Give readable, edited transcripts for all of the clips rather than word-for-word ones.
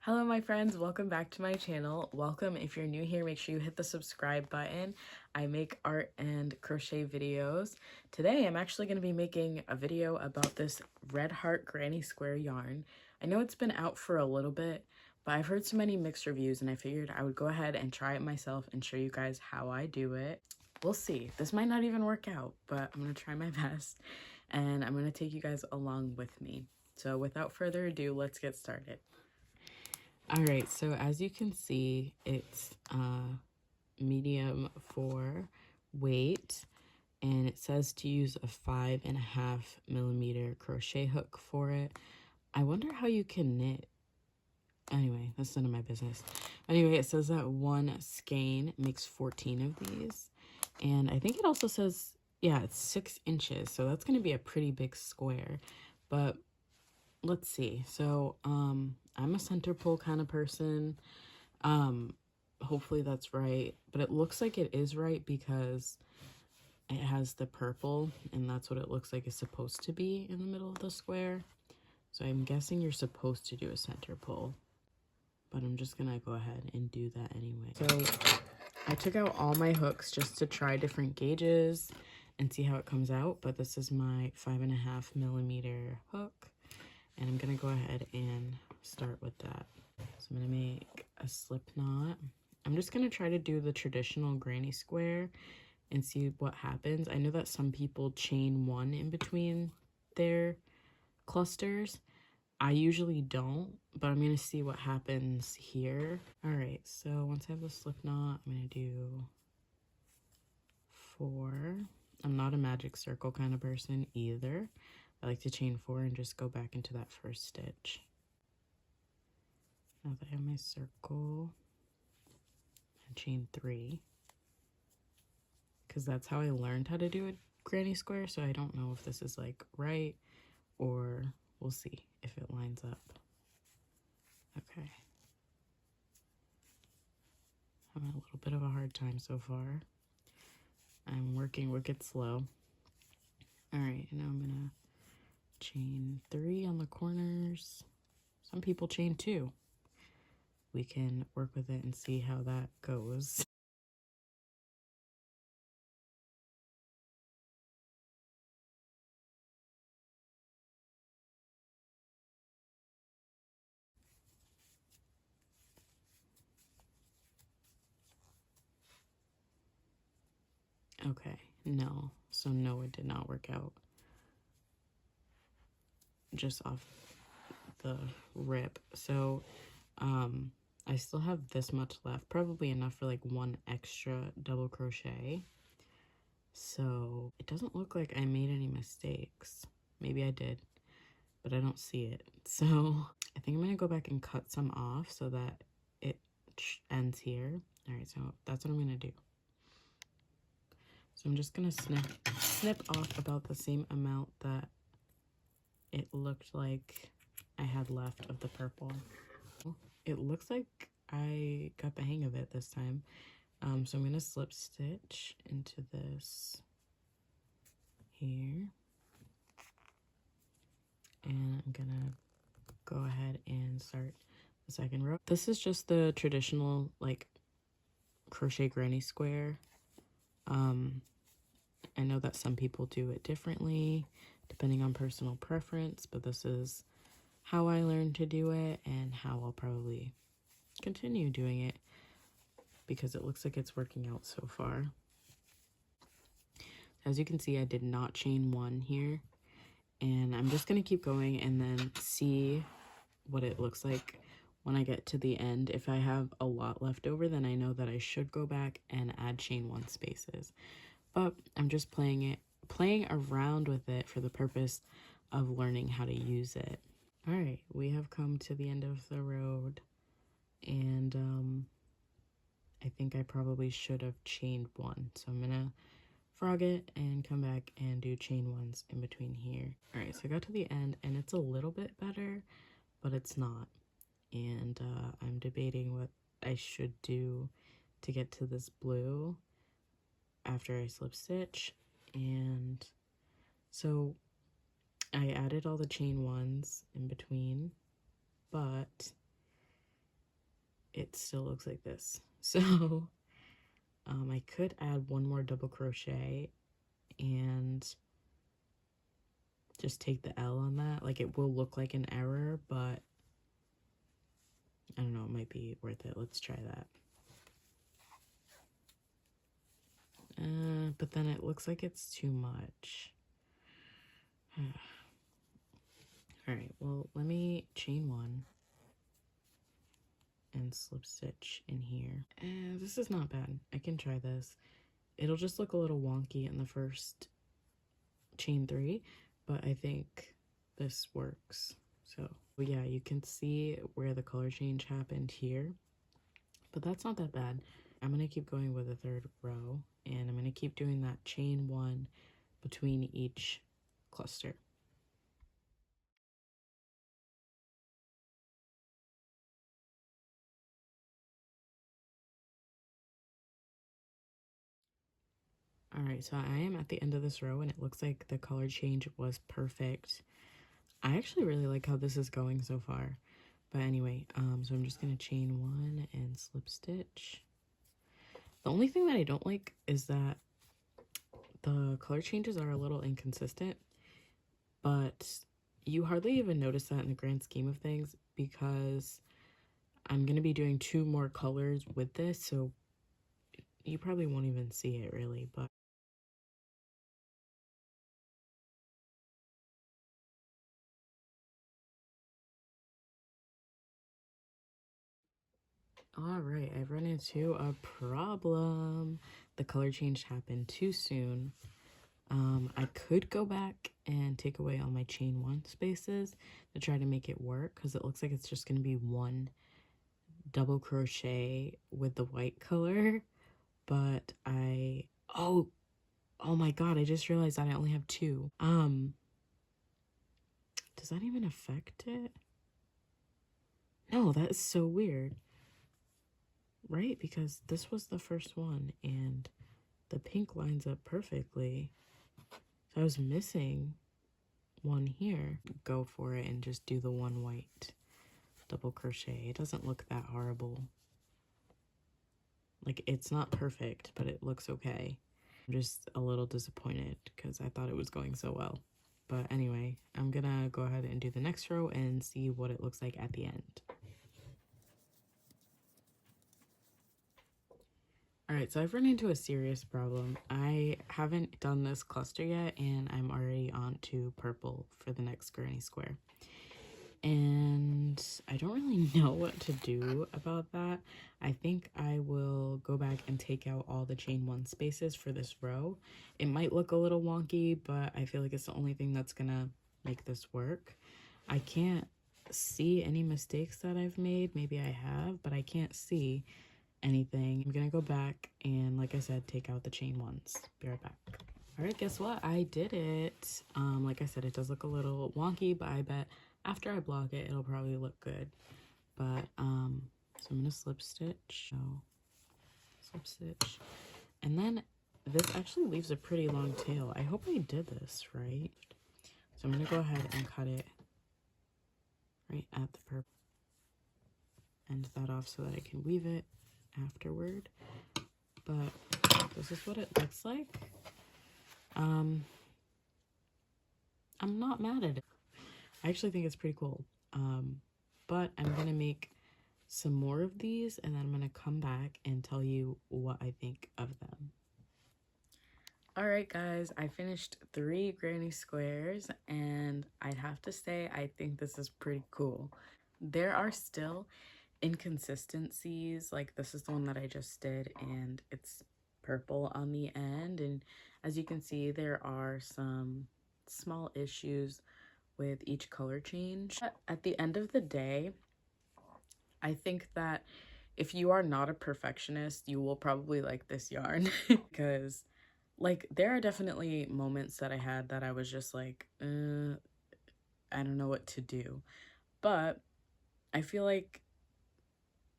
Hello my friends, welcome back to my channel. Welcome. If you're new here, make sure you hit the subscribe button. I make art and crochet videos. Today I'm actually going to be making a video about this Red Heart Granny Square yarn. I know it's been out for a little bit, but I've heard so many mixed reviews and I figured I would go ahead and try it myself and show you guys how I do it. We'll see. This might not even work out, but I'm going to try my best and I'm going to take you guys along with me. So without further ado, let's get started. All right, so as you can see, it's medium for weight, and it says to use a 5.5mm crochet hook for it. I wonder how you can knit. Anyway, that's none of my business. Anyway, it says that one skein makes 14 of these, and I think it also says, yeah, it's 6 inches, so that's going to be a pretty big square, but let's see. So I'm a center pull kind of person. Hopefully that's right, but it looks like it is right because it has the purple and that's what it looks like it's supposed to be in the middle of the square. So I'm guessing you're supposed to do a center pull, but I'm just gonna go ahead and do that anyway. So I took out all my hooks just to try different gauges and see how it comes out, but this is my 5.5mm hook. And I'm going to go ahead and start with that. So I'm going to make a slip knot. I'm just going to try to do the traditional granny square and see what happens. I know that some people chain one in between their clusters. I usually don't, but I'm going to see what happens here. All right, so once I have the slip knot, I'm going to do 4. I'm not a magic circle kind of person either. I like to chain 4 and just go back into that first stitch. Now that I have my circle, I chain 3. Because that's how I learned how to do a granny square, so I don't know if this is like right, or we'll see if it lines up. Okay. Having a little bit of a hard time so far. I'm working wicked slow. Alright, and now I'm gonna chain 3 on the corners. Some people chain 2. We can work with it and see how that goes. Okay, no. So no, it did not work out. Just off the rip. So I still have this much left, probably enough for like 1 extra double crochet. So it doesn't look like I made any mistakes. Maybe I did, but I don't see it. So I think I'm gonna go back and cut some off so that it ends here. All right, so that's what I'm gonna do. So I'm just gonna snip off about the same amount that it looked like I had left of the purple. It looks like I got the hang of it this time. So I'm gonna slip stitch into this here. And I'm gonna go ahead and start the second row. This is just the traditional like crochet granny square. I know that some people do it differently depending on personal preference, but this is how I learned to do it and how I'll probably continue doing it because it looks like it's working out so far. As you can see, I did not chain 1 here, and I'm just going to keep going and then see what it looks like when I get to the end. If I have a lot left over, then I know that I should go back and add chain 1 spaces. But I'm just playing around with it for the purpose of learning how to use it. All right, we have come to the end of the road, and I think I probably should have chained 1. So I'm gonna frog it and come back and do chain 1s in between here. All right, so I got to the end and it's a little bit better, but it's not. And I'm debating what I should do to get to this blue after I slip stitch. And so I added all the chain 1s in between, but it still looks like this. So I could add one more double crochet and just take the L on that. Like, it will look like an error, but I don't know, it might be worth it. Let's try that. But then it looks like it's too much. All right, well, let me chain one and slip stitch in here. And this is not bad. I can try this. It'll just look a little wonky in the first chain 3, but I think this works. So yeah, you can see where the color change happened here, but that's not that bad. I'm gonna keep going with the 3rd row, and I'm gonna keep doing that chain 1 between each cluster. All right, so I am at the end of this row, and it looks like the color change was perfect. I actually really like how this is going so far. But anyway, so I'm just gonna chain 1 and slip stitch. The only thing that I don't like is that the color changes are a little inconsistent, but you hardly even notice that in the grand scheme of things, because I'm gonna be doing 2 more colors with this, so you probably won't even see it really. But all right, I've run into a problem. The color change happened too soon. I could go back and take away all my chain 1 spaces to try to make it work, because it looks like it's just going to be 1 double crochet with the white color. But oh my god, I just realized that I only have 2. Does that even affect it? No, that is so weird, right? Because this was the first one and the pink lines up perfectly. So I was missing 1 here. Go for it and just do the 1 white double crochet. It doesn't look that horrible. Like, it's not perfect, but it looks okay. I'm just a little disappointed because I thought it was going so well. But anyway, I'm gonna go ahead and do the next row and see what it looks like at the end. Alright, so I've run into a serious problem. I haven't done this cluster yet, and I'm already on to purple for the next granny square. And I don't really know what to do about that. I think I will go back and take out all the chain 1 spaces for this row. It might look a little wonky, but I feel like it's the only thing that's gonna make this work. I can't see any mistakes that I've made. Maybe I have, but I can't see anything. I'm gonna go back and, like I said, take out the chain 1s. Be right back. All right, guess what? I did it. Like I said, it does look a little wonky, but I bet after I block it, it'll probably look good. But so I'm gonna slip stitch. So slip stitch, and then this actually leaves a pretty long tail. I hope I did this right. So I'm gonna go ahead and cut it right at the purple. End that off so that I can weave it afterward. But this is what it looks like. I'm not mad at it. I actually think it's pretty cool. But I'm gonna make some more of these, and then I'm gonna come back and tell you what I think of them. All right, guys, I finished 3 granny squares, and I'd have to say I think this is pretty cool. There are still inconsistencies, like this is the one that I just did, and it's purple on the end, and as you can see, there are some small issues with each color change. But at the end of the day, I think that if you are not a perfectionist, you will probably like this yarn because, like, there are definitely moments that I had that I was just like, I don't know what to do. But I feel like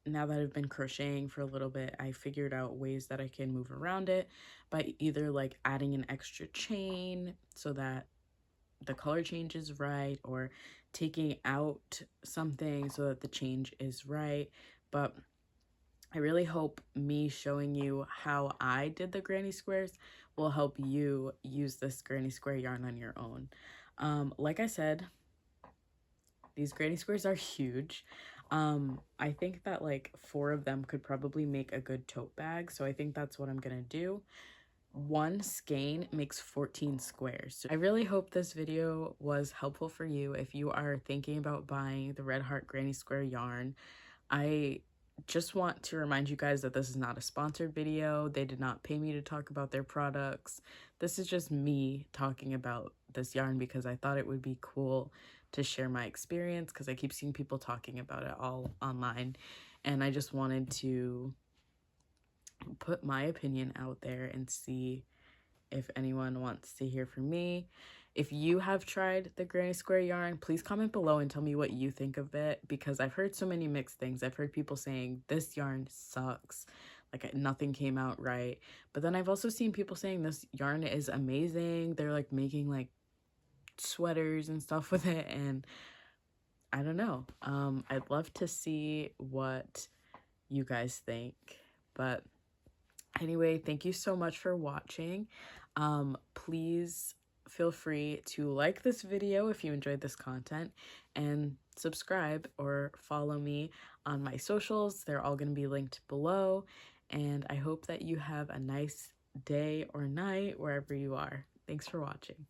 now that I've been crocheting for a little bit, I figured out ways that I can move around it by either like adding an extra chain so that the color change is right, or taking out something so that the change is right. But I really hope me showing you how I did the granny squares will help you use this granny square yarn on your own. Like I said, these granny squares are huge. I think that like 4 of them could probably make a good tote bag, so I think that's what I'm gonna do. 1 skein makes 14 squares. So I really hope this video was helpful for you if you are thinking about buying the Red Heart Granny Square yarn. I just want to remind you guys that this is not a sponsored video. They did not pay me to talk about their products. This is just me talking about this yarn because I thought it would be cool to share my experience, because I keep seeing people talking about it all online, and I just wanted to put my opinion out there and see if anyone wants to hear from me. If you have tried the granny square yarn, please comment below and tell me what you think of it, because I've heard so many mixed things. I've heard people saying this yarn sucks, like nothing came out right, but then I've also seen people saying this yarn is amazing. They're like making like sweaters and stuff with it, and I don't know. I'd love to see what you guys think. But anyway, thank you so much for watching. Please feel free to like this video if you enjoyed this content, and subscribe or follow me on my socials. They're all going to be linked below, and I hope that you have a nice day or night wherever you are. Thanks for watching.